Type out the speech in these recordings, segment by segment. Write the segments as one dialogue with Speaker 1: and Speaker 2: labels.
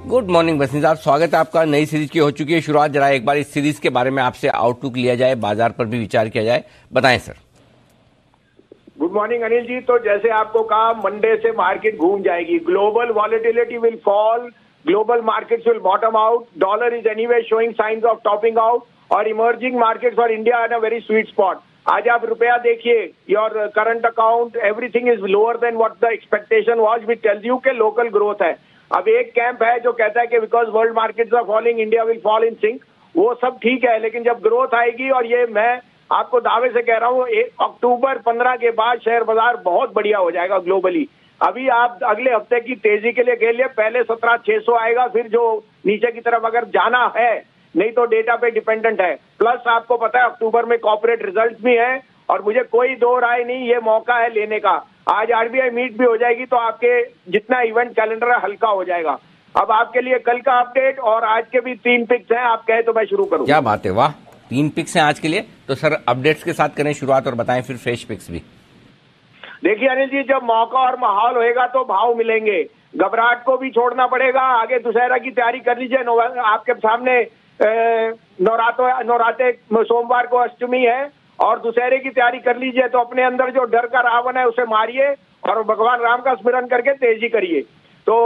Speaker 1: Good morning बसंत साहब, स्वागत है आपका। नई सीरीज की हो चुकी है शुरुआत। जरा एक बार इस सीरीज के बारे में आपसे आउटलुक लिया जाए, बाजार पर भी विचार किया जाए, बताएं sir.
Speaker 2: Good morning Anil ji. तो जैसे आपको कहा, मंडे से मार्केट घूम जाएगी। Global volatility will fall, global markets will bottom out, dollar is anyway showing signs of topping out और emerging markets for India in a very sweet spot. आज आप रुपया देखिए, your current account everything is lower than what the expectation was, which tells you के local growth है। अब एक camp है जो कहता है कि because world markets are falling India will fall in sync. वो सब ठीक है, लेकिन जब ग्रोथ आएगी, और ये मैं आपको दावे से कह रहा हूँ, अक्टूबर 15 के बाद शेयर बाजार बहुत बढ़िया हो जाएगा ग्लोबली। अभी आप अगले हफ्ते की तेजी के लिए खेलिए, पहले 17,600 आएगा, फिर जो नीचे की तरफ अगर जाना है, नहीं तो डेटा पे डिपेंडेंट है। प्लस आपको पता है अक्टूबर में कॉर्पोरेट रिजल्ट भी है, और मुझे कोई दो राय नहीं, ये मौका है लेने का। आज आरबीआई मीट भी हो जाएगी, तो आपके जितना इवेंट कैलेंडर है हल्का हो जाएगा। अब आपके लिए कल का अपडेट और आज के भी 3 पिक्स हैं, आप कहे तो मैं शुरू करूं।
Speaker 1: क्या बात है, वाह, 3 पिक्स हैं आज के लिए। तो सर अपडेट्स के साथ करें शुरुआत और बताएं फिर फ्रेश पिक्स भी।
Speaker 2: देखिए अनिल जी, जब मौका और माहौल होएगा तो भाव मिलेंगे। घबराहट को भी छोड़ना पड़ेगा। आगे दुशहरा की तैयारी कर लीजिए। आपके सामने नवराते सोमवार को अष्टमी है, और दुशहरे की तैयारी कर लीजिए। तो अपने अंदर जो डर का रावण है उसे मारिए और भगवान राम का स्मरण करके तेजी करिए। तो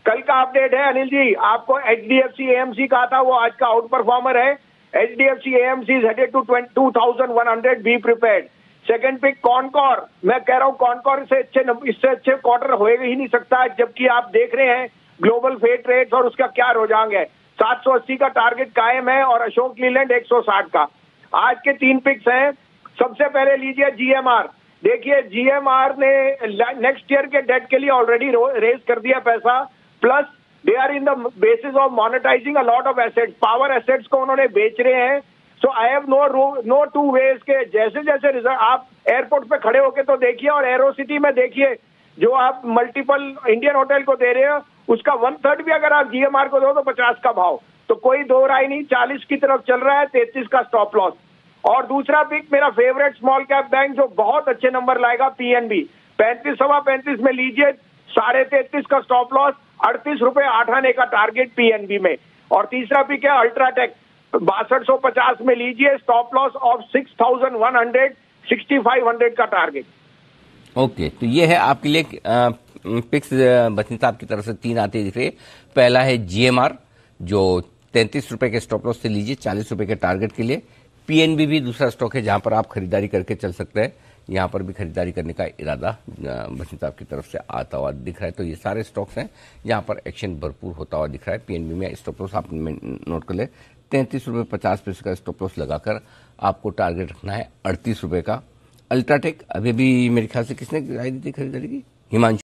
Speaker 2: कल का अपडेट है अनिल जी, आपको एचडीएफसी एएमसी कहा था, वो आज का आउट परफॉर्मर है। HDFC AMC is headed to 2100, be prepared. Second pick Concor, मैं कह रहा हूं कॉनकॉर इससे अच्छे क्वार्टर होएगा ही नहीं सकता, जबकि आप देख रहे हैं ग्लोबल फेट रेट्स और उसका क्या रुझान है। 780 का टारगेट कायम है, और अशोक लीलैंड 160 का। आज के 3 पिक्स हैं। सबसे पहले लीजिए जीएमआर। देखिए जीएमआर ने नेक्स्ट ईयर के डेट के लिए ऑलरेडी रेज कर दिया पैसा, plus they are in the basis of monetising a lot of assets. Power assets को उन्होंने बेच रहे हैं। So I have no two ways के जैसे जैसे रिजल्ट आप एयरपोर्ट पे खड़े होके तो देखिए, और एरो सिटी में देखिए, जो आप मल्टीपल इंडियन होटल को दे रहे हो उसका 1/3 भी अगर आप जीएमआर को दो तो 50 का भाव। तो कोई दो राय नहीं, 40 की तरफ चल रहा है, 33 का स्टॉप लॉस। और दूसरा पिक मेरा फेवरेट स्मॉल कैप बैंक जो बहुत अच्छे नंबर लाएगा, पीएनबी। 35 सवा 35 में लीजिए, 33.5 का स्टॉप लॉस, 38 रुपए 8 आने का टारगेट पीएनबी में। और तीसरा पिक है अल्ट्राटेक, 6250 में लीजिए, स्टॉप लॉस ऑफ 6100, 6500 का टारगेट।
Speaker 1: ओके, तो ये है आपके लिए पिक्स बसंत साहब की तरफ से 3 आते दिख रहे। पहला है जीएमआर, जो 33 रुपए के स्टॉप लॉस से लीजिए, 40 रुपए के टारगेट के लिए। पीएनबी भी दूसरा स्टॉक है जहां पर आप खरीदारी करके चल सकते हैं। यहां पर भी खरीदारी करने का इरादा बसंत साहब की तरफ से आता हुआ दिख रहा है। तो ये सारे स्टॉक्स हैं जहां पर एक्शन भरपूर होता हुआ दिख रहा है। पीएनबी में स्टॉप लॉस आप नोट कर ले, 33 रुपए 50 पैसे का स्टॉप लॉस लगाकर आपको टारगेट रखना है 38 रुपए का। अल्ट्राटेक अभी भी मेरे ख्याल से किसने राय दी थी खरीदारी की? हिमांशु।